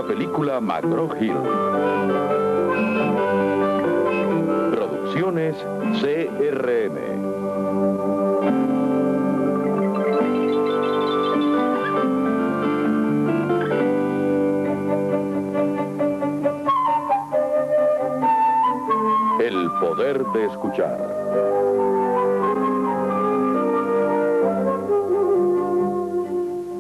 película McGraw-Hill. Producciones CRM. El poder de escuchar.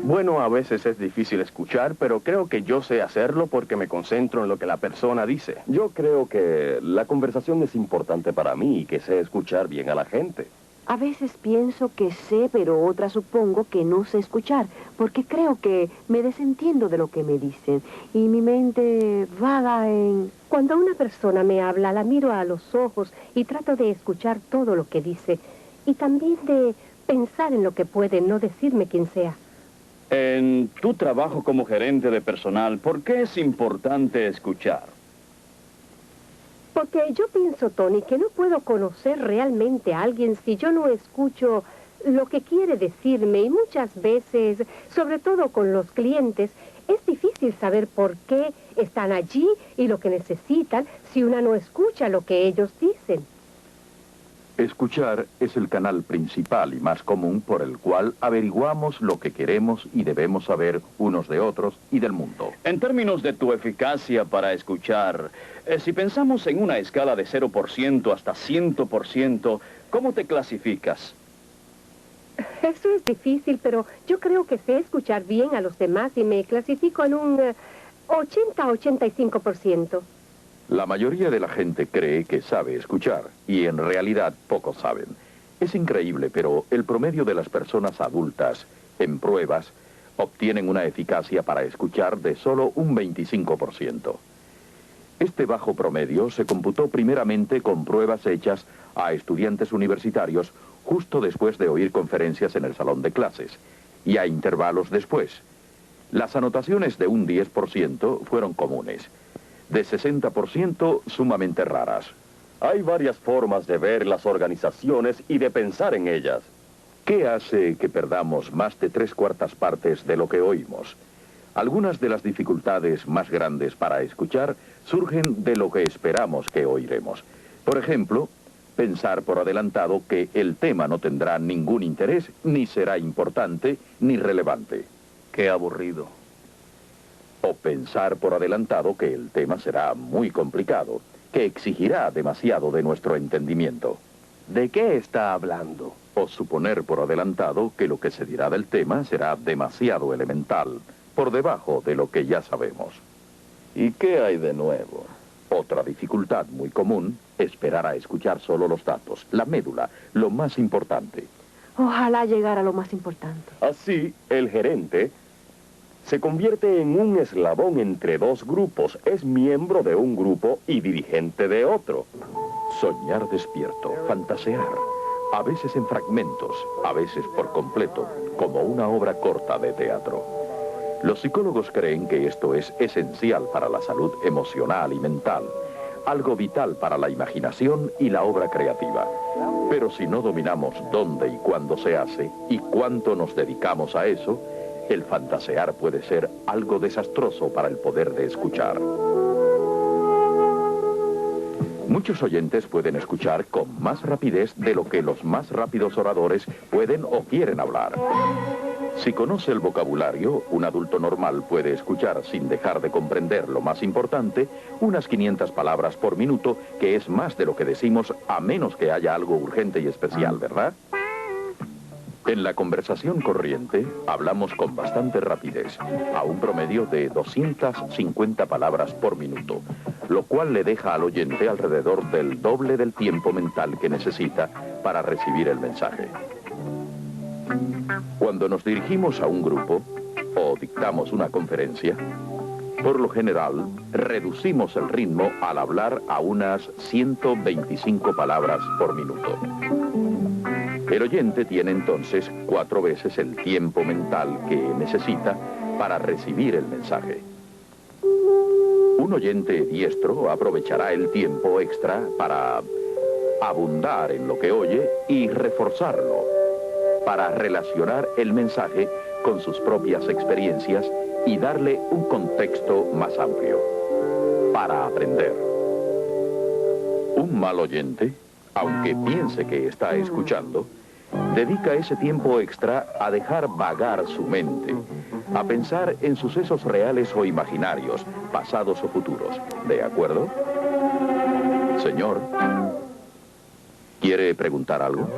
Bueno, a veces es difícil escuchar, pero creo que yo sé hacerlo porque me concentro en lo que la persona dice. Yo creo que la conversación es importante para mí y que sé escuchar bien a la gente. A veces pienso que sé, pero otras supongo que no sé escuchar, porque creo que me desentiendo de lo que me dicen y mi mente vaga en... Cuando una persona me habla, la miro a los ojos y trato de escuchar todo lo que dice y también de pensar en lo que puede no decirme quien sea. En tu trabajo como gerente de personal, ¿por qué es importante escuchar? Porque yo pienso, Tony, que no puedo conocer realmente a alguien si yo no escucho lo que quiere decirme. Y muchas veces, sobre todo con los clientes, es difícil saber por qué están allí y lo que necesitan si una no escucha lo que ellos dicen. Escuchar es el canal principal y más común por el cual averiguamos lo que queremos y debemos saber unos de otros y del mundo. En términos de tu eficacia para escuchar, si pensamos en una escala de 0% hasta 100%, ¿cómo te clasificas? Eso es difícil, pero yo creo que sé escuchar bien a los demás y me clasifico en un 80-85%. La mayoría de la gente cree que sabe escuchar, y en realidad pocos saben. Es increíble, pero el promedio de las personas adultas, en pruebas, obtienen una eficacia para escuchar de solo un 25%. Este bajo promedio se computó primeramente con pruebas hechas a estudiantes universitarios justo después de oír conferencias en el salón de clases, y a intervalos después. Las anotaciones de un 10% fueron comunes. De 60% sumamente raras. Hay varias formas de ver las organizaciones y de pensar en ellas. ¿Qué hace que perdamos más de 3/4 partes de lo que oímos? Algunas de las dificultades más grandes para escuchar surgen de lo que esperamos que oiremos. Por ejemplo, pensar por adelantado que el tema no tendrá ningún interés, ni será importante, ni relevante. Qué aburrido. O pensar por adelantado que el tema será muy complicado, que exigirá demasiado de nuestro entendimiento. ¿De qué está hablando? O suponer por adelantado que lo que se dirá del tema será demasiado elemental, por debajo de lo que ya sabemos. ¿Y qué hay de nuevo? Otra dificultad muy común, esperar a escuchar solo los datos, la médula, lo más importante. Ojalá llegara a lo más importante. Así, el gerente se convierte en un eslabón entre dos grupos. Es miembro de un grupo y dirigente de otro. Soñar despierto, fantasear, a veces en fragmentos, a veces por completo, como una obra corta de teatro. Los psicólogos creen que esto es esencial para la salud emocional y mental, algo vital para la imaginación y la obra creativa. Pero si no dominamos dónde y cuándo se hace y cuánto nos dedicamos a eso, el fantasear puede ser algo desastroso para el poder de escuchar. Muchos oyentes pueden escuchar con más rapidez de lo que los más rápidos oradores pueden o quieren hablar. Si conoce el vocabulario, un adulto normal puede escuchar sin dejar de comprender lo más importante, unas 500 palabras por minuto, que es más de lo que decimos a menos que haya algo urgente y especial, ¿verdad? En la conversación corriente, hablamos con bastante rapidez, a un promedio de 250 palabras por minuto, lo cual le deja al oyente alrededor del doble del tiempo mental que necesita para recibir el mensaje. Cuando nos dirigimos a un grupo o dictamos una conferencia, por lo general, reducimos el ritmo al hablar a unas 125 palabras por minuto. El oyente tiene entonces 4 veces el tiempo mental que necesita para recibir el mensaje. Un oyente diestro aprovechará el tiempo extra para abundar en lo que oye y reforzarlo, para relacionar el mensaje con sus propias experiencias y darle un contexto más amplio. Para aprender. Un mal oyente, aunque piense que está escuchando, dedica ese tiempo extra a dejar vagar su mente, a pensar en sucesos reales o imaginarios, pasados o futuros. ¿De acuerdo? Señor, ¿quiere preguntar algo?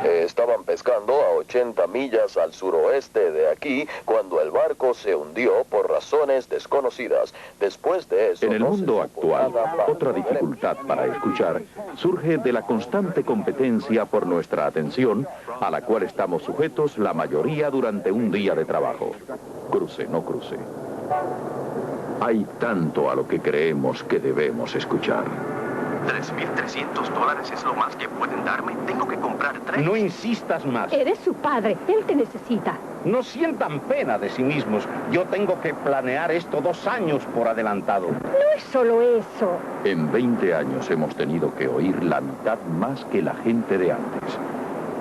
Estaban pescando a 80 millas al suroeste de aquí cuando el barco se hundió por razones desconocidas. Después de eso... En el mundo actual, otra dificultad para escuchar surge de la constante competencia por nuestra atención, a la cual estamos sujetos la mayoría durante un día de trabajo. Cruce, no cruce. Hay tanto a lo que creemos que debemos escuchar. $3,300 es lo más que pueden darme. Tengo que comprar 3. No insistas más. Eres su padre, él te necesita. No sientan pena de sí mismos. Yo tengo que planear esto 2 años por adelantado. No es solo eso. En 20 años hemos tenido que oír la mitad más que la gente de antes.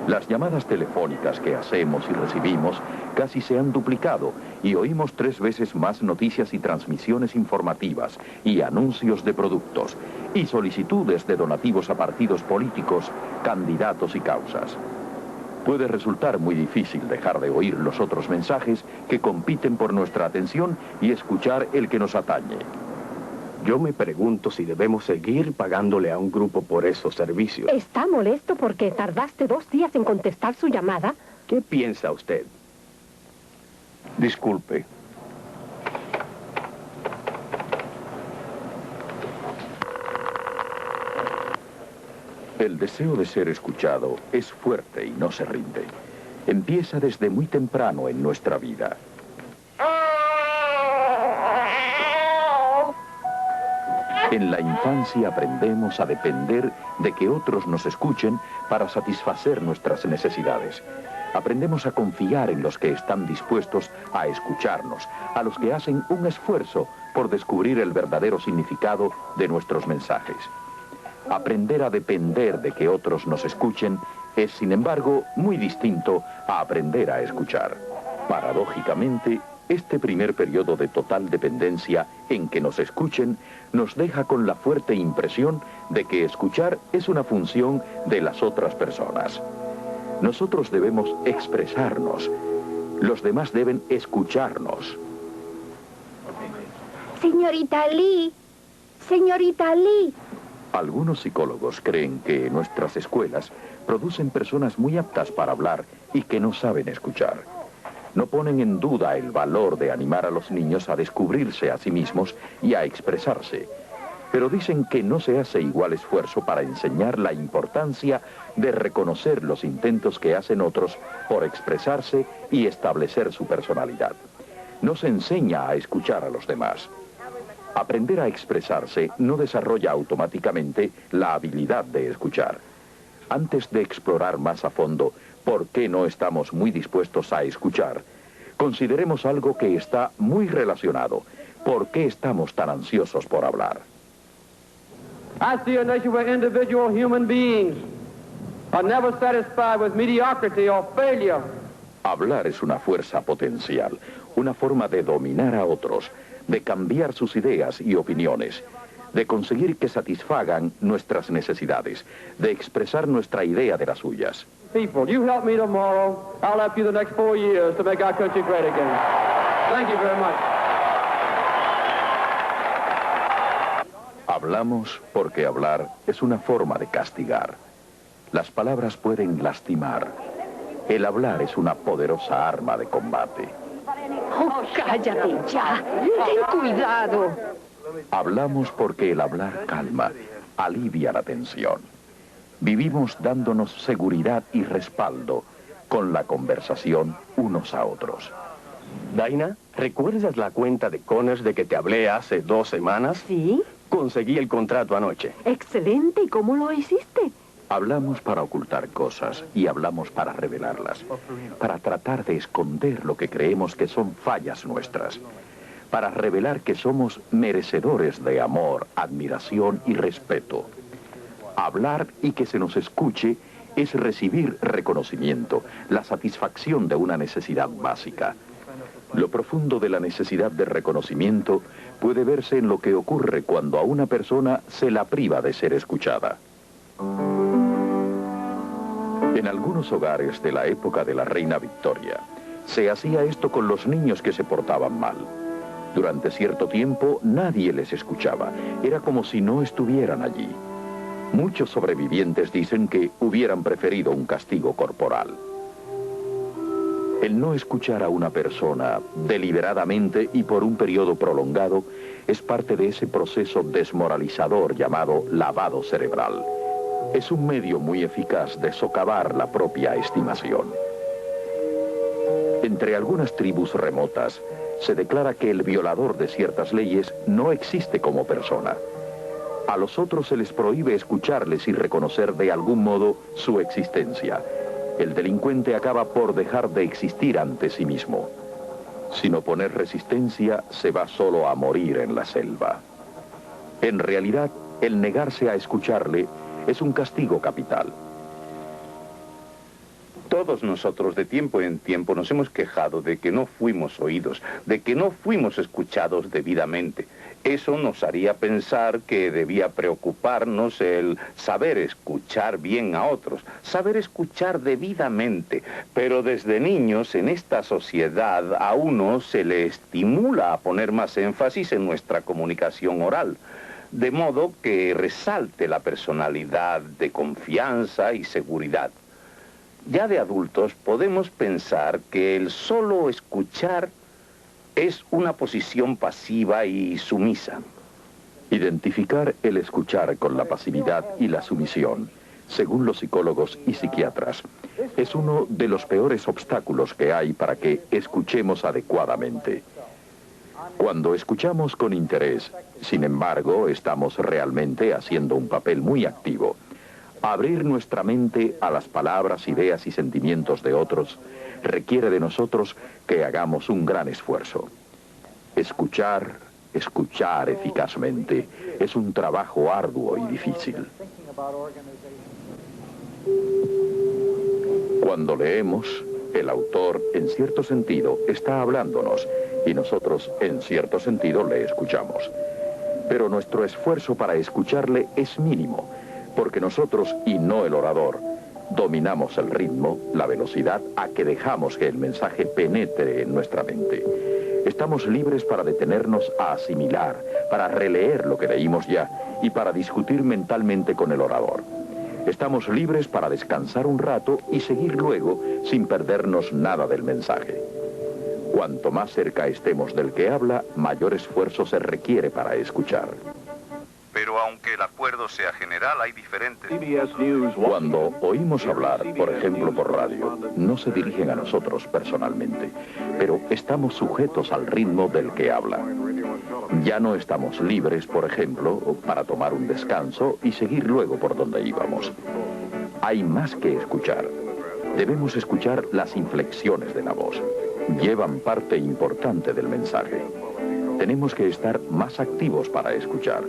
Las llamadas telefónicas que hacemos y recibimos casi se han duplicado y oímos 3 veces más noticias y transmisiones informativas y anuncios de productos y solicitudes de donativos a partidos políticos, candidatos y causas. Puede resultar muy difícil dejar de oír los otros mensajes que compiten por nuestra atención y escuchar el que nos atañe. Yo me pregunto si debemos seguir pagándole a un grupo por esos servicios. ¿Está molesto porque tardaste 2 días en contestar su llamada? ¿Qué piensa usted? Disculpe. El deseo de ser escuchado es fuerte y no se rinde. Empieza desde muy temprano en nuestra vida. En la infancia aprendemos a depender de que otros nos escuchen para satisfacer nuestras necesidades. Aprendemos a confiar en los que están dispuestos a escucharnos, a los que hacen un esfuerzo por descubrir el verdadero significado de nuestros mensajes. Aprender a depender de que otros nos escuchen es, sin embargo, muy distinto a aprender a escuchar. Paradójicamente, este primer periodo de total dependencia en que nos escuchen nos deja con la fuerte impresión de que escuchar es una función de las otras personas. Nosotros debemos expresarnos, los demás deben escucharnos. Señorita Lee, señorita Lee. Algunos psicólogos creen que nuestras escuelas producen personas muy aptas para hablar y que no saben escuchar. No ponen en duda el valor de animar a los niños a descubrirse a sí mismos y a expresarse, pero dicen que no se hace igual esfuerzo para enseñar la importancia de reconocer los intentos que hacen otros por expresarse y establecer su personalidad. No se enseña a escuchar a los demás. Aprender a expresarse no desarrolla automáticamente la habilidad de escuchar. Antes de explorar más a fondo por qué no estamos muy dispuestos a escuchar, consideremos algo que está muy relacionado. ¿Por qué estamos tan ansiosos por hablar? I see a nation where individual human beings are never satisfied with mediocrity or failure. Hablar es una fuerza potencial, una forma de dominar a otros, de cambiar sus ideas y opiniones, de conseguir que satisfagan nuestras necesidades, de expresar nuestra idea de las suyas. People, you help me tomorrow, I'll help you the next 4 years to make our country great again. Thank you very much. Hablamos porque hablar es una forma de castigar. Las palabras pueden lastimar. El hablar es una poderosa arma de combate. Oh, cállate ya. Ten cuidado. Hablamos porque el hablar calma, alivia la tensión. Vivimos dándonos seguridad y respaldo con la conversación unos a otros. Daina, ¿recuerdas la cuenta de Connors de que te hablé hace 2 semanas? ¿Sí? Conseguí el contrato anoche. Excelente. ¿Y cómo lo hiciste? Hablamos para ocultar cosas y hablamos para revelarlas, para tratar de esconder lo que creemos que son fallas nuestras, para revelar que somos merecedores de amor, admiración y respeto. Hablar y que se nos escuche es recibir reconocimiento, la satisfacción de una necesidad básica. Lo profundo de la necesidad de reconocimiento puede verse en lo que ocurre cuando a una persona se la priva de ser escuchada. En algunos hogares de la época de la reina Victoria, se hacía esto con los niños que se portaban mal. Durante cierto tiempo nadie les escuchaba, era como si no estuvieran allí. Muchos sobrevivientes dicen que hubieran preferido un castigo corporal. El no escuchar a una persona deliberadamente y por un periodo prolongado es parte de ese proceso desmoralizador llamado lavado cerebral. Es un medio muy eficaz de socavar la propia estimación. Entre algunas tribus remotas se declara que el violador de ciertas leyes no existe como persona. A los otros se les prohíbe escucharles y reconocer de algún modo su existencia. El delincuente acaba por dejar de existir ante sí mismo. Sin oponer resistencia, se va solo a morir en la selva. En realidad, el negarse a escucharle es un castigo capital. Todos nosotros de tiempo en tiempo nos hemos quejado de que no fuimos oídos, de que no fuimos escuchados debidamente. Eso nos haría pensar que debía preocuparnos el saber escuchar bien a otros, saber escuchar debidamente. Pero desde niños en esta sociedad a uno se le estimula a poner más énfasis en nuestra comunicación oral, de modo que resalte la personalidad de confianza y seguridad. Ya de adultos podemos pensar que el solo escuchar es una posición pasiva y sumisa. Identificar el escuchar con la pasividad y la sumisión, según los psicólogos y psiquiatras, es uno de los peores obstáculos que hay para que escuchemos adecuadamente. Cuando escuchamos con interés, sin embargo, estamos realmente haciendo un papel muy activo. Abrir nuestra mente a las palabras, ideas y sentimientos de otros requiere de nosotros que hagamos un gran esfuerzo. Escuchar eficazmente es un trabajo arduo y difícil. Cuando leemos, el autor, en cierto sentido, está hablándonos y nosotros, en cierto sentido, le escuchamos. Pero nuestro esfuerzo para escucharle es mínimo, porque nosotros, y no el orador, dominamos el ritmo, la velocidad a que dejamos que el mensaje penetre en nuestra mente. Estamos libres para detenernos a asimilar, para releer lo que leímos ya y para discutir mentalmente con el orador. Estamos libres para descansar un rato y seguir luego sin perdernos nada del mensaje. Cuanto más cerca estemos del que habla, mayor esfuerzo se requiere para escuchar. Pero aunque el acuerdo sea general, hay diferentes... Cuando oímos hablar, por ejemplo por radio, no se dirigen a nosotros personalmente, pero estamos sujetos al ritmo del que habla. Ya no estamos libres, por ejemplo, para tomar un descanso y seguir luego por donde íbamos. Hay más que escuchar. Debemos escuchar las inflexiones de la voz. Llevan parte importante del mensaje. Tenemos que estar más activos para escuchar.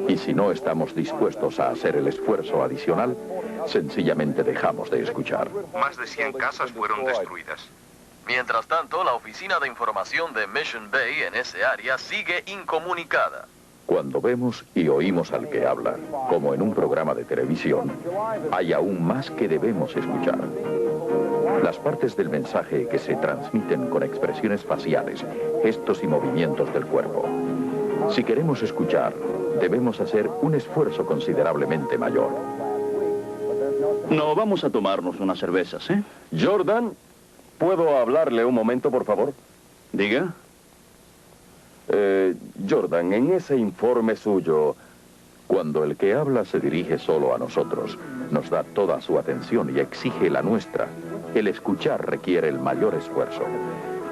Y si no estamos dispuestos a hacer el esfuerzo adicional, sencillamente dejamos de escuchar. Más de 100 casas fueron destruidas. Mientras tanto, la oficina de información de Mission Bay en ese área sigue incomunicada. Cuando vemos y oímos al que habla, como en un programa de televisión, hay aún más que debemos escuchar. Las partes del mensaje que se transmiten con expresiones faciales, gestos y movimientos del cuerpo. Si queremos escuchar, debemos hacer un esfuerzo considerablemente mayor. No, vamos a tomarnos unas cervezas, ¿eh? Jordan, ¿puedo hablarle un momento, por favor? Diga. Jordan, en ese informe suyo, cuando el que habla se dirige solo a nosotros, nos da toda su atención y exige la nuestra, el escuchar requiere el mayor esfuerzo.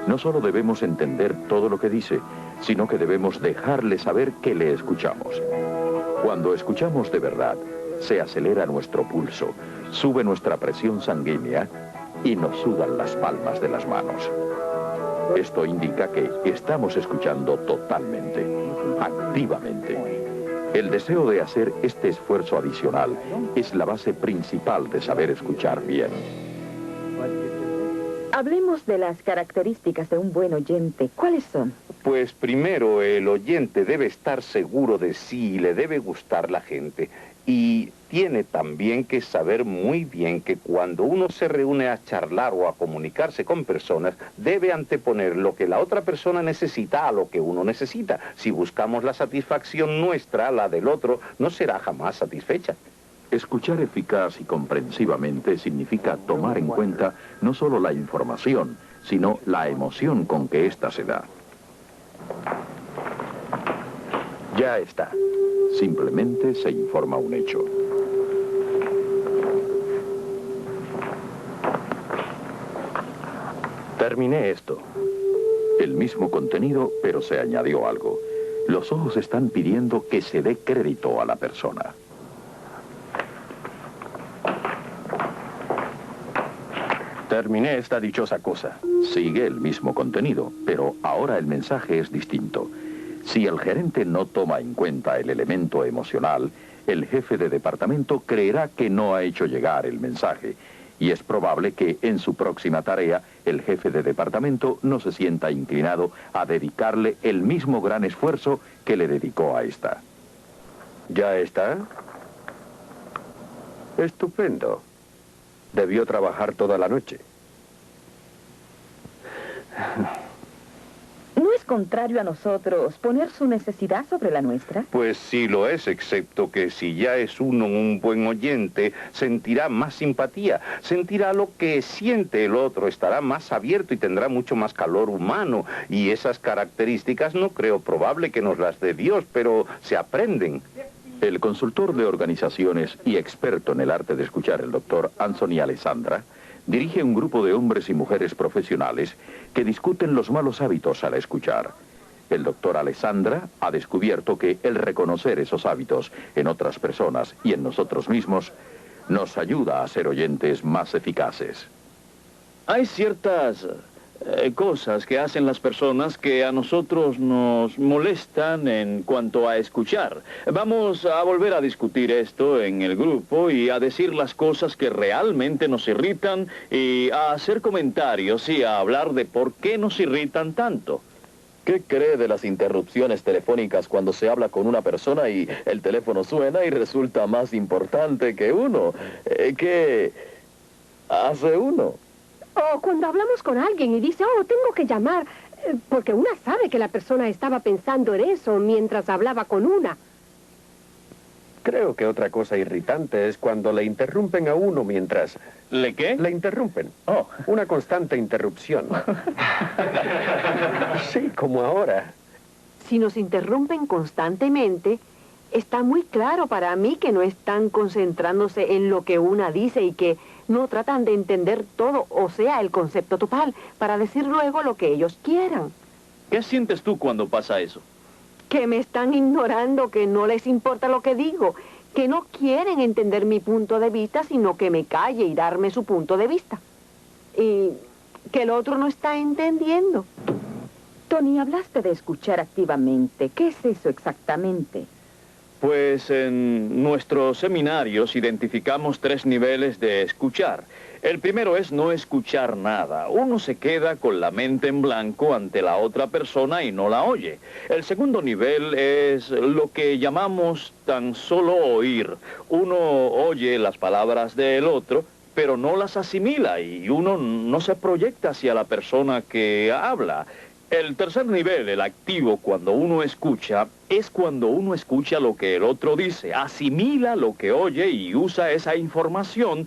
No solo debemos entender todo lo que dice, sino que debemos dejarle saber que le escuchamos. Cuando escuchamos de verdad, se acelera nuestro pulso, sube nuestra presión sanguínea y nos sudan las palmas de las manos. Esto indica que estamos escuchando totalmente, activamente. El deseo de hacer este esfuerzo adicional es la base principal de saber escuchar bien. Hablemos de las características de un buen oyente. ¿Cuáles son? Pues primero, el oyente debe estar seguro de sí y le debe gustar la gente. Y tiene también que saber muy bien que cuando uno se reúne a charlar o a comunicarse con personas, debe anteponer lo que la otra persona necesita a lo que uno necesita. Si buscamos la satisfacción nuestra, la del otro no será jamás satisfecha. Escuchar eficaz y comprensivamente significa tomar en cuenta no solo la información, sino la emoción con que ésta se da. Ya está. Simplemente se informa un hecho. Terminé esto. El mismo contenido, pero se añadió algo. Los ojos están pidiendo que se dé crédito a la persona. Terminé esta dichosa cosa. Sigue el mismo contenido, pero ahora el mensaje es distinto. Si el gerente no toma en cuenta el elemento emocional, el jefe de departamento creerá que no ha hecho llegar el mensaje, y es probable que en su próxima tarea el jefe de departamento no se sienta inclinado a dedicarle el mismo gran esfuerzo que le dedicó a esta. ¿Ya está? Estupendo. Debió trabajar toda la noche. ¿No es contrario a nosotros poner su necesidad sobre la nuestra? Pues sí lo es, excepto que si ya es uno un buen oyente, sentirá más simpatía, sentirá lo que siente el otro, estará más abierto y tendrá mucho más calor humano. Y esas características no creo probable que nos las dé Dios, pero se aprenden. El consultor de organizaciones y experto en el arte de escuchar, el doctor Anthony Alessandra, dirige un grupo de hombres y mujeres profesionales que discuten los malos hábitos al escuchar. El doctor Alessandra ha descubierto que el reconocer esos hábitos en otras personas y en nosotros mismos nos ayuda a ser oyentes más eficaces. Hay ciertas cosas que hacen las personas que a nosotros nos molestan en cuanto a escuchar. Vamos a volver a discutir esto en el grupo y a decir las cosas que realmente nos irritan y a hacer comentarios y a hablar de por qué nos irritan tanto. ¿Qué cree de las interrupciones telefónicas cuando se habla con una persona y el teléfono suena y resulta más importante que uno? ¿Qué hace uno? O cuando hablamos con alguien y dice, oh, tengo que llamar, porque una sabe que la persona estaba pensando en eso mientras hablaba con una. Creo que otra cosa irritante es cuando le interrumpen a uno mientras... ¿Le qué? Le interrumpen. Oh. Una constante interrupción. Sí, como ahora. Si nos interrumpen constantemente, está muy claro para mí que no están concentrándose en lo que una dice y que no tratan de entender todo, o sea, el concepto total, para decir luego lo que ellos quieran. ¿Qué sientes tú cuando pasa eso? Que me están ignorando, que no les importa lo que digo, que no quieren entender mi punto de vista, sino que me calle y darme su punto de vista. Y que el otro no está entendiendo. Tony, hablaste de escuchar activamente. ¿Qué es eso exactamente? Pues en nuestros seminarios identificamos 3 niveles de escuchar. El primero es no escuchar nada. Uno se queda con la mente en blanco ante la otra persona y no la oye. El segundo nivel es lo que llamamos tan solo oír. Uno oye las palabras del otro, pero no las asimila y uno no se proyecta hacia la persona que habla. El tercer nivel, el activo, cuando uno escucha, es cuando uno escucha lo que el otro dice, asimila lo que oye y usa esa información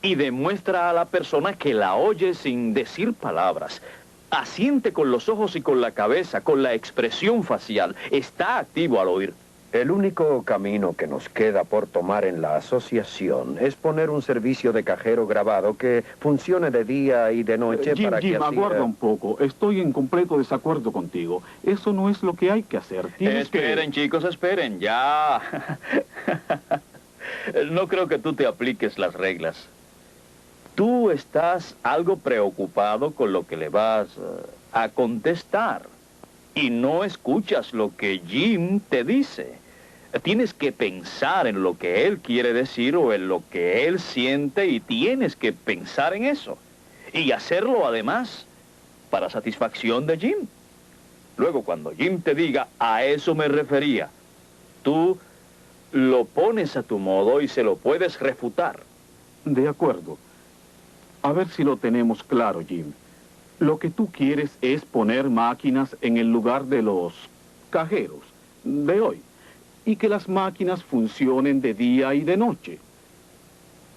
y demuestra a la persona que la oye sin decir palabras. Asiente con los ojos y con la cabeza, con la expresión facial. Está activo al oír. El único camino que nos queda por tomar en la asociación es poner un servicio de cajero grabado que funcione de día y de noche para que Jim, así... aguarda un poco. Estoy en completo desacuerdo contigo. Eso no es lo que hay que hacer. Esperen, chicos, esperen. Ya. No creo que tú te apliques las reglas. Tú estás algo preocupado con lo que le vas a contestar. Y no escuchas lo que Jim te dice. Tienes que pensar en lo que él quiere decir o en lo que él siente y tienes que pensar en eso. Y hacerlo además para satisfacción de Jim. Luego cuando Jim te diga, a eso me refería, tú lo pones a tu modo y se lo puedes refutar. De acuerdo. A ver si lo tenemos claro, Jim. Lo que tú quieres es poner máquinas en el lugar de los cajeros de hoy. Y que las máquinas funcionen de día y de noche.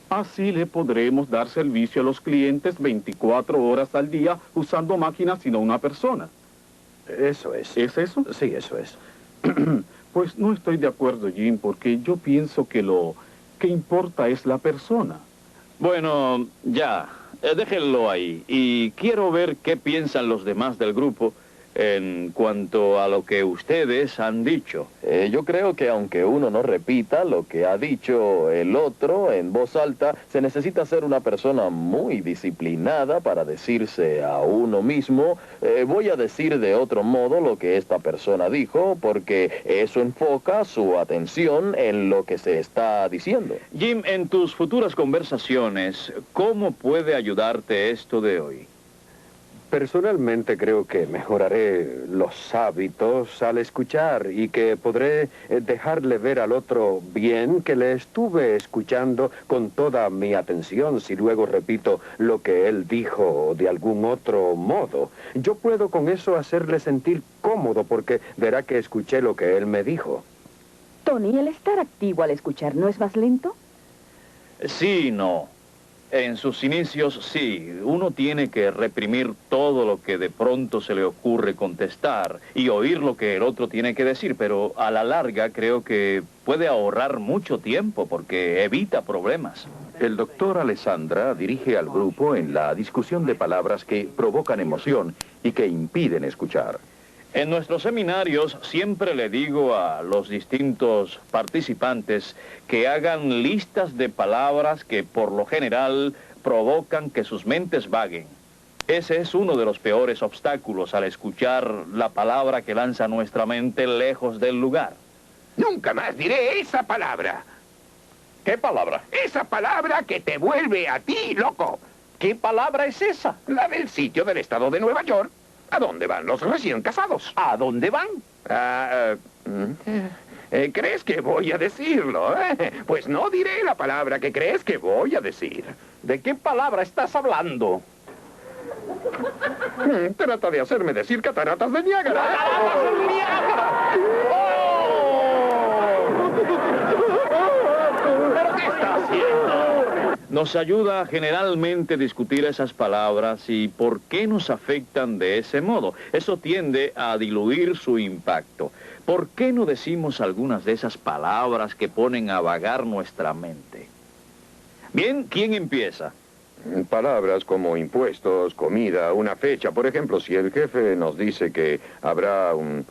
Así le podremos dar servicio a los clientes 24 horas al día usando máquinas y no una persona. Eso es. ¿Es eso? Sí, eso es. Pues no estoy de acuerdo, Jim, porque yo pienso que lo que importa es la persona. Bueno, ya, déjenlo ahí. Y quiero ver qué piensan los demás del grupo en cuanto a lo que ustedes han dicho. Yo creo que aunque uno no repita lo que ha dicho el otro en voz alta, se necesita ser una persona muy disciplinada para decirse a uno mismo, voy a decir de otro modo lo que esta persona dijo, porque eso enfoca su atención en lo que se está diciendo. Jim, en tus futuras conversaciones, ¿cómo puede ayudarte esto de hoy? Personalmente creo que mejoraré los hábitos al escuchar y que podré dejarle ver al otro bien que le estuve escuchando con toda mi atención si luego repito lo que él dijo de algún otro modo. Yo puedo con eso hacerle sentir cómodo porque verá que escuché lo que él me dijo. Tony, ¿el estar activo al escuchar no es más lento? Sí y no. En sus inicios, sí, uno tiene que reprimir todo lo que de pronto se le ocurre contestar y oír lo que el otro tiene que decir, pero a la larga creo que puede ahorrar mucho tiempo porque evita problemas. El doctor Alessandra dirige al grupo en la discusión de palabras que provocan emoción y que impiden escuchar. En nuestros seminarios siempre le digo a los distintos participantes que hagan listas de palabras que por lo general provocan que sus mentes vaguen. Ese es uno de los peores obstáculos al escuchar la palabra que lanza nuestra mente lejos del lugar. Nunca más diré esa palabra. ¿Qué palabra? Esa palabra que te vuelve a ti, loco. ¿Qué palabra es esa? La del sitio del estado de Nueva York. ¿A dónde van los recién casados? ¿A dónde van? ¿Crees que voy a decirlo? Pues no diré la palabra que crees que voy a decir. ¿De qué palabra estás hablando? Trata de hacerme decir cataratas de Niágara. ¡Cataratas del Niágara! ¿Pero qué está haciendo? Nos ayuda generalmente a discutir esas palabras y por qué nos afectan de ese modo. Eso tiende a diluir su impacto. ¿Por qué no decimos algunas de esas palabras que ponen a vagar nuestra mente? Bien, ¿quién empieza? Palabras como impuestos, comida, una fecha. Por ejemplo, si el jefe nos dice que habrá un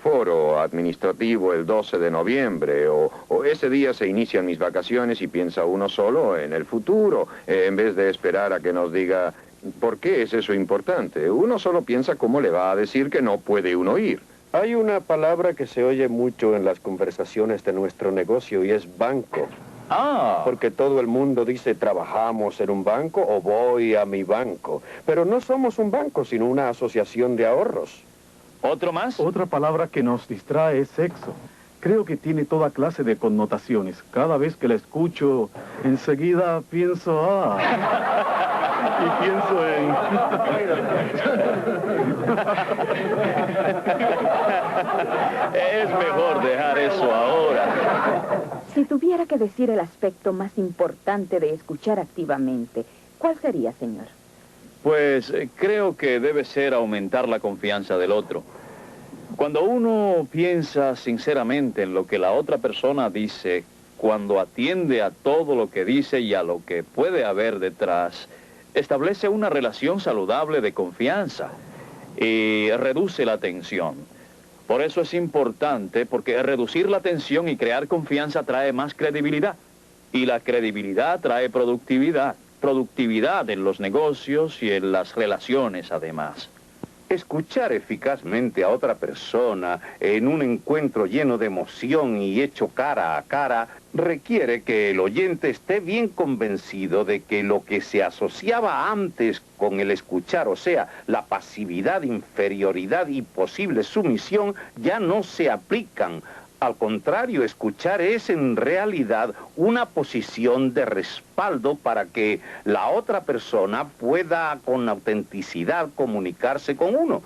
foro administrativo el 12 de noviembre, o ese día se inician mis vacaciones y piensa uno solo en el futuro, en vez de esperar a que nos diga, ¿por qué es eso importante? Uno solo piensa cómo le va a decir que no puede uno ir. Hay una palabra que se oye mucho en las conversaciones de nuestro negocio y es banco. Porque todo el mundo dice, trabajamos en un banco o voy a mi banco. Pero no somos un banco, sino una asociación de ahorros. ¿Otro más? Otra palabra que nos distrae es sexo. Creo que tiene toda clase de connotaciones. Cada vez que la escucho, enseguida pienso, y pienso en... Es mejor dejar eso ahora. Si tuviera que decir el aspecto más importante de escuchar activamente, ¿cuál sería, señor? Pues creo que debe ser aumentar la confianza del otro. Cuando uno piensa sinceramente en lo que la otra persona dice, cuando atiende a todo lo que dice y a lo que puede haber detrás, establece una relación saludable de confianza y reduce la tensión. Por eso es importante, porque reducir la tensión y crear confianza trae más credibilidad. Y la credibilidad trae productividad. Productividad en los negocios y en las relaciones, además. Escuchar eficazmente a otra persona en un encuentro lleno de emoción y hecho cara a cara requiere que el oyente esté bien convencido de que lo que se asociaba antes con el escuchar, o sea, la pasividad, inferioridad y posible sumisión, ya no se aplican. Al contrario, escuchar es en realidad una posición de respaldo para que la otra persona pueda con autenticidad comunicarse con uno.